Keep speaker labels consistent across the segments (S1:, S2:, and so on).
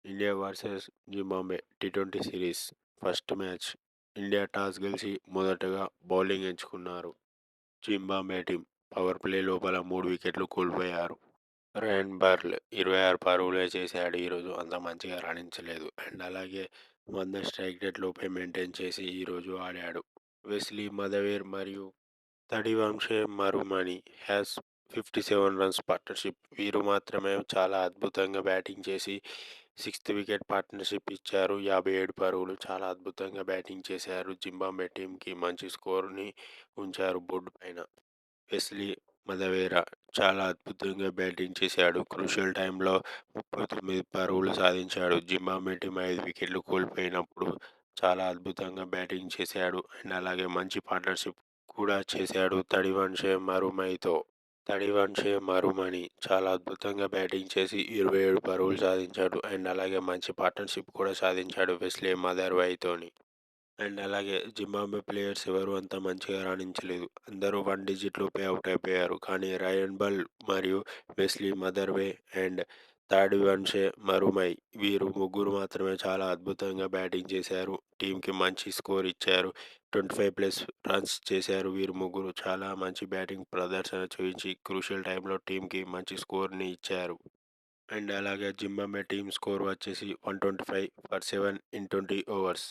S1: India versus Zimbabwe T20 series first match. India toss గెలిచి మొదటగా bowling ఎంచుకున్నారు. Zimbabwe team power play లోపల 3 వికెట్లు కోల్పోయారు. రయాన్ బర్ల్ 26 పరుగులే చేశాడు ఈరోజు. అంత మంచిగా రాణించలేదు. అండ్ అలాగే 100 స్ట్రైక్ రేట్ లోపే మెయింటైన్ చేసి ఈరోజు ఆడాడు. వెస్లీ మదవేర్ మరియు తడివంశే మరుమణి హ్యాస్ 57 రన్స్ పార్ట్నర్షిప్. వీరు మాత్రమే చాలా అద్భుతంగా బ్యాటింగ్ చేసి సిక్స్త్ వికెట్ పార్ట్నర్షిప్ ఇచ్చారు. 57 పరుగులు. చాలా అద్భుతంగా బ్యాటింగ్ చేశారు. జింబాబ్వే టీంకి మంచి స్కోర్ని ఉంచారు బోర్డు పైన. వెస్లీ మదవేరా చాలా అద్భుతంగా బ్యాటింగ్ చేశాడు. క్రూషియల్ టైంలో 39 పరుగులు సాధించాడు. జింబాబ్వే టీం 5 వికెట్లు కోల్పోయినప్పుడు చాలా అద్భుతంగా బ్యాటింగ్ చేశాడు. అండ్ అలాగే మంచి పార్ట్నర్షిప్ కూడా చేశాడు తడివంశే మరుమణి చాలా అద్భుతంగా బ్యాటింగ్ చేసి 27 పరుగులు సాధించాడు. అండ్ అలాగే మంచి పార్ట్నర్షిప్ కూడా సాధించాడు వెస్లీ మదర్వైతోని. అండ్ అలాగే జింబాబ్వే ప్లేయర్స్ ఎవరు అంత మంచిగా రాణించలేదు. అందరూ 1 డిజిట్ లోపే అవుట్ అయిపోయారు. కానీ రయాన్ బర్ల్ మరియు వెస్లీ మదర్వే అండ్ తాడివన్షే మరుమై వీరు ముగ్గురు మాత్రమే చాలా అద్భుతంగా బ్యాటింగ్ చేశారు. టీంకి మంచి స్కోర్ ఇచ్చారు. 25+ రన్స్ చేశారు. వీరు ముగ్గురు చాలా మంచి బ్యాటింగ్ ప్రదర్శన చూపించి క్రూషియల్ టైంలో టీంకి మంచి స్కోర్ని ఇచ్చారు. అండ్ అలాగే జింబాబ్వే టీం స్కోర్ వచ్చేసి 125 for 7 in 20 overs.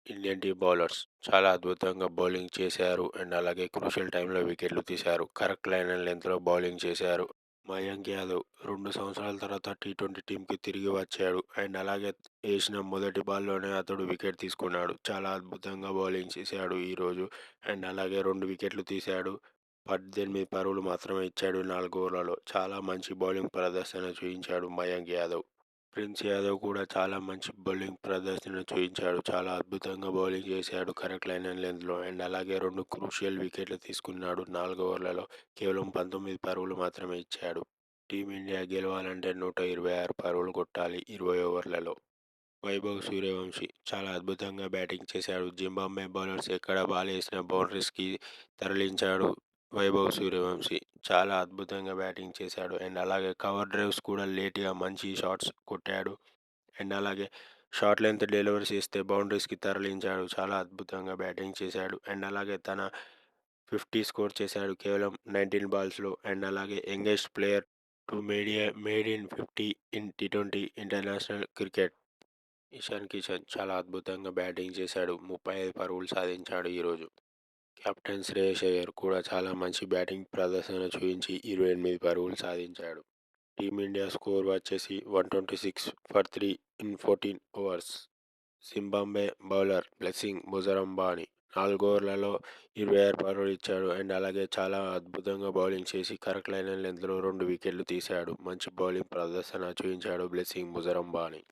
S1: Indian team bowlers చాలా అద్భుతంగా బౌలింగ్ చేశారు. అండ్ అలాగే క్రూషియల్ టైంలో వికెట్లు తీశారు. కరెక్ట్ లైన్ అండ్ లెంత్లో బౌలింగ్ చేశారు. మయాంక్ యాదవ్ 2 సంవత్సరాల తర్వాత టీ20 టీంకి తిరిగి వచ్చాడు. అండ్ అలాగే వేసిన మొదటి బాల్లోనే అతడు వికెట్ తీసుకున్నాడు. చాలా అద్భుతంగా బౌలింగ్ చేశాడు ఈరోజు. అండ్ అలాగే 2 వికెట్లు తీశాడు. 18 పరుగులు మాత్రమే ఇచ్చాడు 4 ఓవర్లలో. చాలా మంచి బౌలింగ్ ప్రదర్శన చూపించాడు మయాంక్ యాదవ్. ప్రిన్స్ యాదవ్ కూడా చాలా మంచి బౌలింగ్ ప్రదర్శన చూపించాడు. చాలా అద్భుతంగా బౌలింగ్ చేశాడు కరెక్ట్ లైన్ అండ్ లెంత్లో. అండ్ అలాగే 2 క్రూషియల్ వికెట్లు తీసుకున్నాడు 4 ఓవర్లలో. కేవలం 19 పరుగులు మాత్రమే ఇచ్చాడు. టీమిండియా గెలవాలంటే 126 పరుగులు కొట్టాలి 20 ఓవర్లలో. వైభవ్ సూర్యవంశి చాలా అద్భుతంగా బ్యాటింగ్ చేశాడు. జింబాబ్వే బౌలర్స్ ఎక్కడ బాల్ వేసినా బౌండరీస్కి తరలించాడు వైభవ్ సూర్యవంశి. చాలా అద్భుతంగా బ్యాటింగ్ చేశాడు. అండ్ అలాగే కవర్ డ్రైవ్స్ కూడా లేట్గా మంచి షాట్స్ కొట్టాడు. అండ్ అలాగే షార్ట్ లెంత్ డెలివరీస్ ఇస్తే బౌండరీస్కి తరలించాడు. చాలా అద్భుతంగా బ్యాటింగ్ చేశాడు. అండ్ అలాగే తన 50 స్కోర్ చేశాడు కేవలం 19 బాల్స్లో. అండ్ అలాగే youngest player to made in 50 in T20 international cricket. Ishan Kishan చాలా అద్భుతంగా బ్యాటింగ్ చేశాడు. 35 పరుగులు సాధించాడు ఈరోజు. కెప్టెన్ శ్రేయస్ అయ్యర్ కూడా చాలా మంచి బ్యాటింగ్ ప్రదర్శన చూపించి 28 పరుగులు సాధించాడు. టీమిండియా స్కోర్ వచ్చేసి 126 for 3 in 14 overs. Zimbabwe bowler Blessing Muzarabani 4 ఓవర్లలో 26 పరుగులు ఇచ్చాడు. అండ్ అలాగే చాలా అద్భుతంగా బౌలింగ్ చేసి కరెక్ట్ లైన్ అండ్ లెంత్లో 2 వికెట్లు తీశాడు. మంచి బౌలింగ్ ప్రదర్శన చూపించాడు బ్లెస్సింగ్ ముజరంబాని.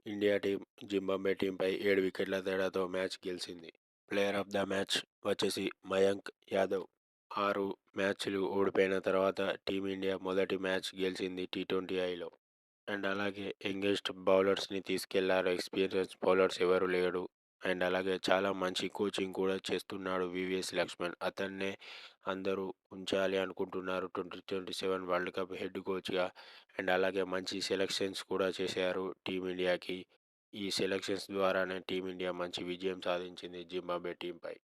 S1: ఇండియా టీం జింబాబ్వే టీంపై 7 వికెట్ల తేడాతో మ్యాచ్ గెలిచింది. ప్లేయర్ ఆఫ్ ద మ్యాచ్ వచ్చేసి మయాంక్ యాదవ్. 6 మ్యాచ్లు ఓడిపోయిన తర్వాత టీమిండియా మొదటి మ్యాచ్ గెలిచింది టీ20ఐలో. అండ్ అలాగే యంగెస్ట్ బౌలర్స్ని తీసుకెళ్లారు. ఎక్స్పీరియన్స్ బౌలర్స్ ఎవరు లేడు. అండ్ అలాగే చాలా మంచి కోచింగ్ కూడా చేస్తున్నాడు వివిఎస్ లక్ష్మణ్. అతన్నే అందరూ ఉంచాలి అనుకుంటున్నారు 2027 వరల్డ్ కప్ హెడ్ కోచ్గా. అండ్ అలాగే మంచి సెలక్షన్స్ కూడా చేశారు టీమిండియాకి. ఈ సెలక్షన్స్ ద్వారానే టీమిండియా మంచి విజయం సాధించింది జింబాబ్వే టీంపై.